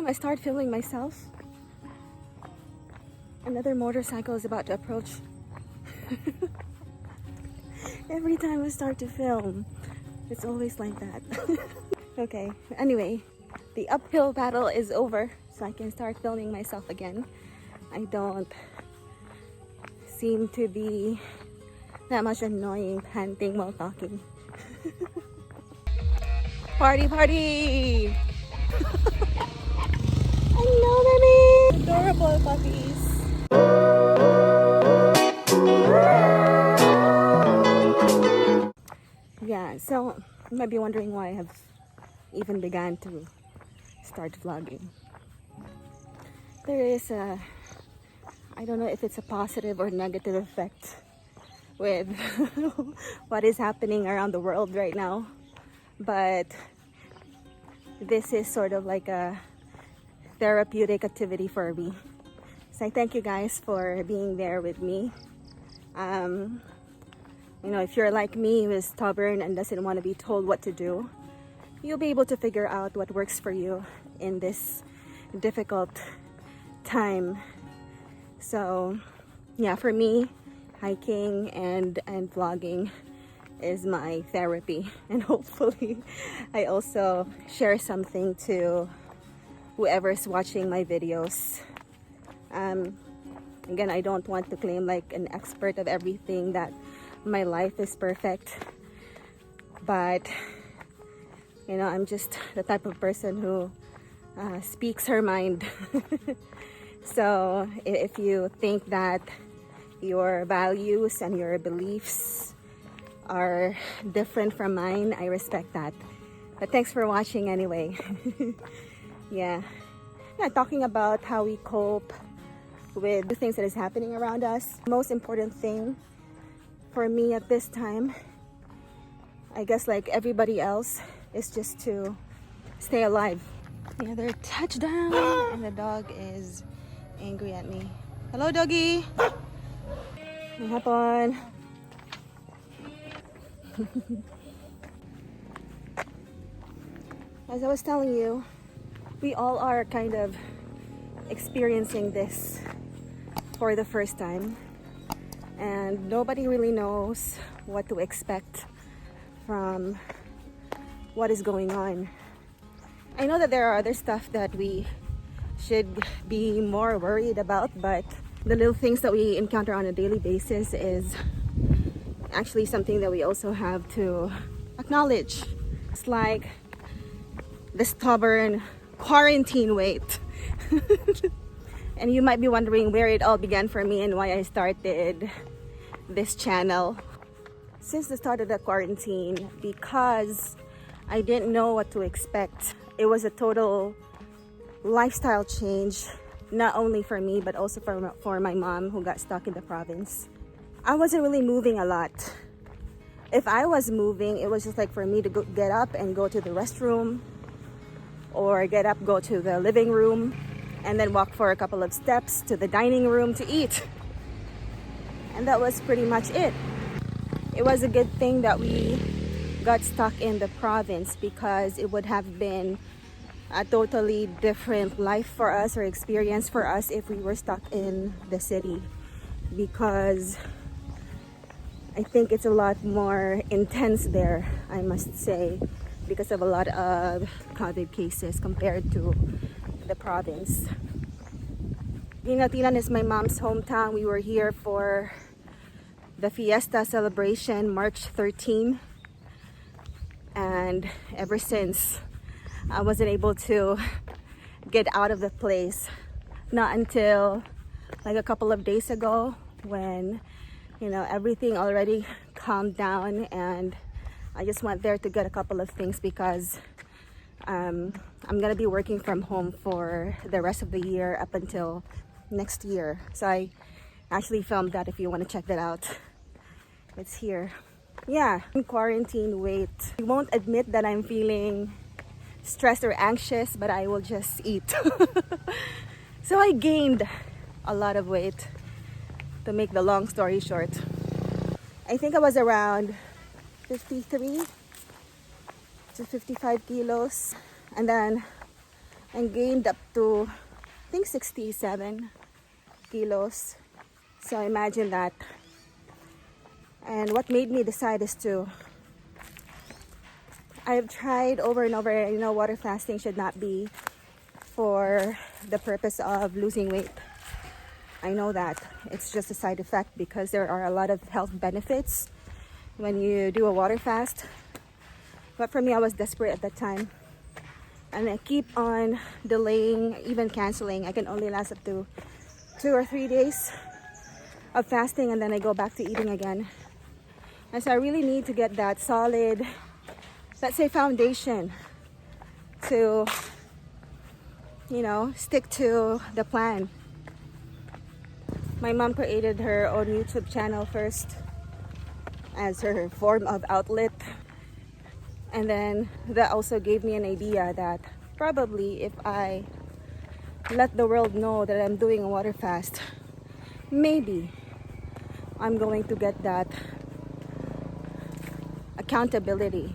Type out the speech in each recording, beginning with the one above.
time I start filming myself, another motorcycle is about to approach. Every time I start to film, it's always like that. Okay, anyway, the uphill battle is over, so I can start filming myself again. I don't seem to be that much annoying panting while talking. Party, party! Hello, baby! Adorable puppies. Yeah, so you might be wondering why I have even began to start vlogging. There is a, I don't know if it's a positive or negative effect with what is happening around the world right now, but this is sort of like a therapeutic activity for me. So I thank you guys for being there with me. You know, if you're like me, who is stubborn and doesn't want to be told what to do, you'll be able to figure out what works for you in this difficult time. So yeah, for me, hiking and vlogging is my therapy, and hopefully I also share something to whoever's watching my videos. Again, I don't want to claim like an expert of everything, that my life is perfect, but you know, I'm just the type of person who speaks her mind. So if you think that your values and your beliefs are different from mine, I respect that. But thanks for watching anyway. Yeah, talking about how we cope with the things that is happening around us. Most important thing for me at this time, I guess like everybody else, is just to stay alive. Yeah, they're touchdown and the dog is angry at me. Hello, doggy. What happened? As I was telling you, we all are kind of experiencing this for the first time, and nobody really knows what to expect from what is going on. I know that there are other stuff that we should be more worried about, but the little things that we encounter on a daily basis is actually something that we also have to acknowledge. It's like the stubborn quarantine weight. And you might be wondering where it all began for me and why I started this channel. Since the start of the quarantine, because I didn't know what to expect. It was a total lifestyle change, not only for me, but also for my mom, who got stuck in the province. I wasn't really moving a lot. If I was moving, it was just like for me to get up and go to the restroom, or get up, go to the living room, and then walk for a couple of steps to the dining room to eat. And that was pretty much it. It was a good thing that we got stuck in the province, because it would have been a totally different life for us, or experience for us, if we were stuck in the city, because I think it's a lot more intense there, I must say, because of a lot of COVID cases compared to the province. Ginatilan is my mom's hometown. We were here for the fiesta celebration, March 13, and ever since, I wasn't able to get out of the place. Not until like a couple of days ago, when you know, everything already calmed down, and I just went there to get a couple of things, because I'm gonna be working from home for the rest of the year up until next year. So I actually filmed that, if you want to check that out. It's here. Yeah, quarantine weight. I won't admit that I'm feeling stressed or anxious, but I will just eat. So I gained a lot of weight, to make the long story short. I think I was around 53 to 55 kilos, and then and gained up to, I think, 67 kilos. So imagine that. And what made me decide is I've tried over and over, water fasting should not be for the purpose of losing weight. I know that it's just a side effect because there are a lot of health benefits when you do a water fast. But for me, I was desperate at that time. And I keep on delaying, even canceling. I can only last up to 2 or 3 days of fasting, and then I go back to eating again. And so I really need to get that solid, let's say, foundation to, stick to the plan. My mom created her own YouTube channel first as her form of outlet. And then that also gave me an idea that probably if I let the world know that I'm doing a water fast, maybe I'm going to get that accountability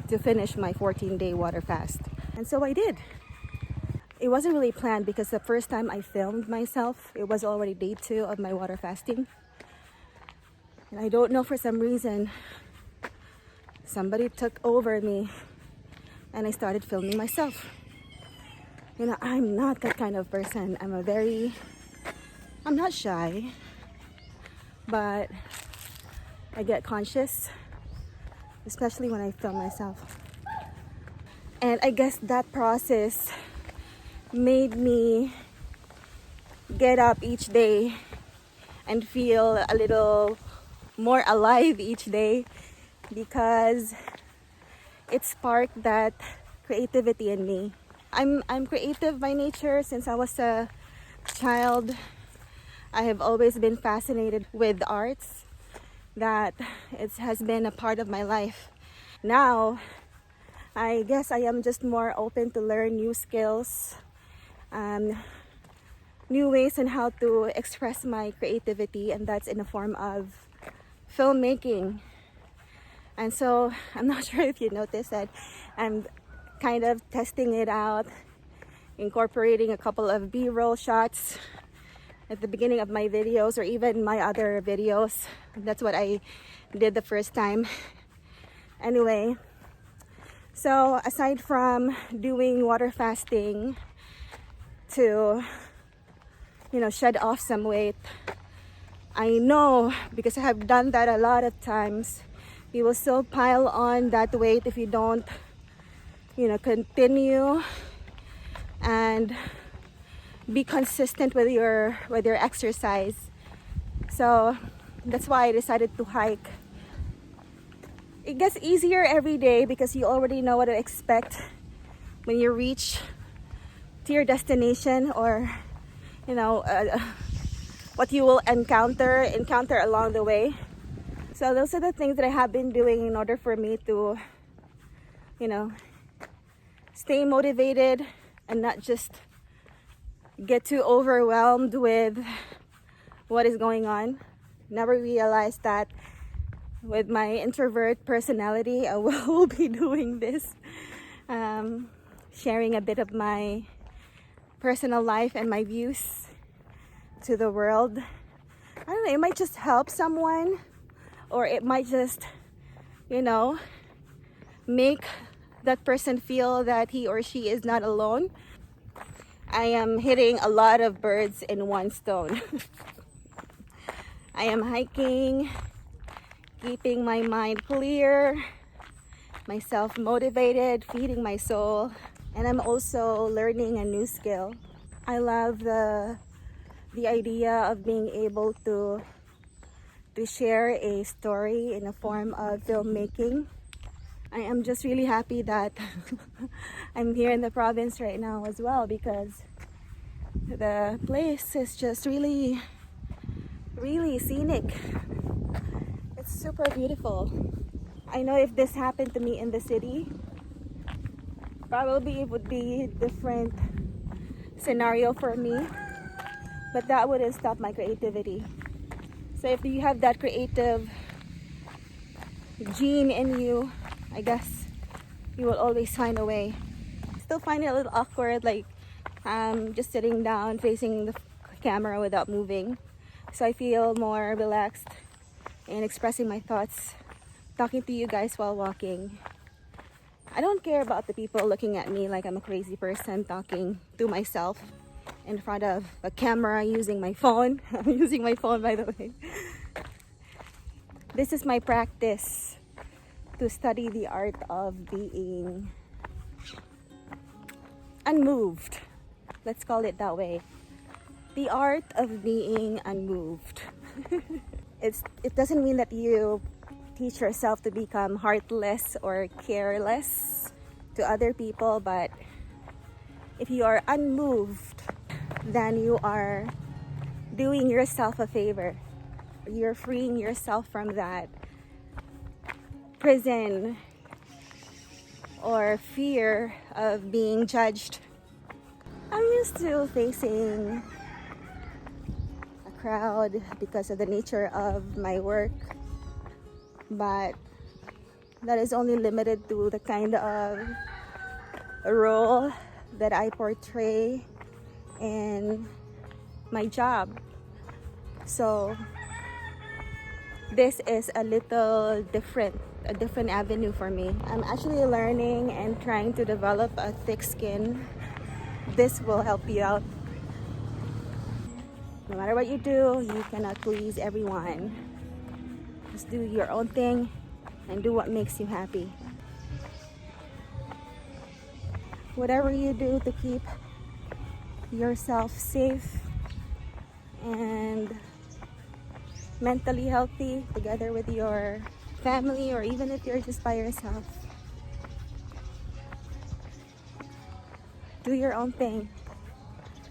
to finish my 14-day water fast. And so I did. It wasn't really planned because the first time I filmed myself, it was already day 2 of my water fasting. And I don't know, for some reason, somebody took over me and I started filming myself. I'm not that kind of person. I'm not shy, but I get conscious, especially when I film myself. And I guess that process made me get up each day and feel a little more alive each day, because it sparked that creativity in me. I'm creative by nature. Since I was a child, I have always been fascinated with arts. That it has been a part of my life. Now, I guess I am just more open to learn new skills, new ways on how to express my creativity, and that's in the form of filmmaking. And so I'm not sure if you noticed that I'm kind of testing it out, incorporating a couple of B-roll shots at the beginning of my videos or even my other videos. That's what I did the first time. Anyway, so aside from doing water fasting to, shed off some weight, I know, because I have done that a lot of times, you will still pile on that weight if you don't, continue and be consistent with your exercise. So that's why I decided to hike. It gets easier every day because you already know what to expect when you reach to your destination, or what you will encounter along the way. So those are the things that I have been doing in order for me to, stay motivated and not just get too overwhelmed with what is going on. Never realized that with my introvert personality, I will be doing this, sharing a bit of my personal life and my views to the world. I don't know, it might just help someone, or it might just, make that person feel that he or she is not alone. I am hitting a lot of birds in one stone. I am hiking, keeping my mind clear, myself motivated, feeding my soul, and I'm also learning a new skill. I love the idea of being able to share a story in a form of filmmaking. I am just really happy that I'm here in the province right now as well, because the place is just really, really scenic. It's super beautiful. I know if this happened to me in the city, probably it would be a different scenario for me, but that wouldn't stop my creativity. So if you have that creative gene in you, I guess you will always find a way still find it a little awkward, like just sitting down facing the camera without moving. So I feel more relaxed in expressing my thoughts, talking to you guys while walking. I don't care about the people looking at me like I'm a crazy person talking to myself in front of a camera using my phone. I'm using my phone, by the way. This is my practice to study the art of being unmoved. Let's call it that way. The art of being unmoved. It doesn't mean that you teach yourself to become heartless or careless to other people, but if you are unmoved, then you are doing yourself a favor. You're freeing yourself from that prison or fear of being judged. I'm used to facing a crowd because of the nature of my work, but that is only limited to the kind of role that I portray in my job. So this is a little different, a different avenue for me. I'm actually learning and trying to develop a thick skin. This will help you out. No matter what you do, you cannot please everyone. Just do your own thing and do what makes you happy. Whatever you do to keep yourself safe and mentally healthy, together with your family, or even if you're just by yourself, do your own thing.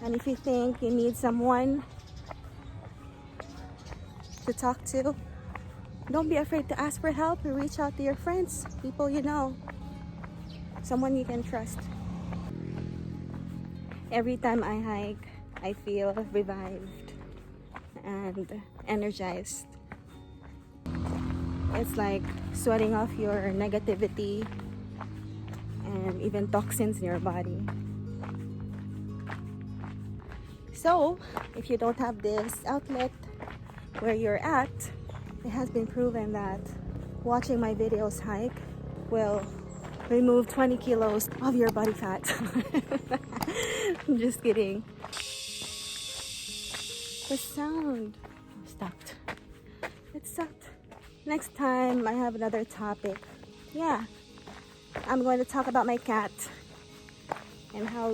And if you think you need someone to talk to, don't be afraid to ask for help or reach out to your friends, people you know, someone you can trust. Every time I hike, I feel revived and energized. It's like sweating off your negativity and even toxins in your body. So, if you don't have this outlet where you're at, it has been proven that watching my videos hike will remove 20 kilos of your body fat. I'm just kidding. The sound stopped. It stopped. Next time I have another topic. Yeah, I'm going to talk about my cat and how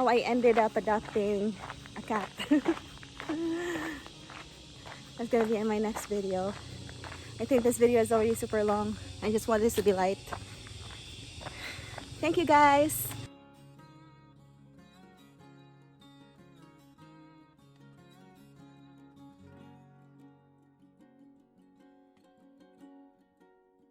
I ended up adopting a cat. That's gonna be in my next video. I think this video is already super long. I just want this to be light. Thank you guys.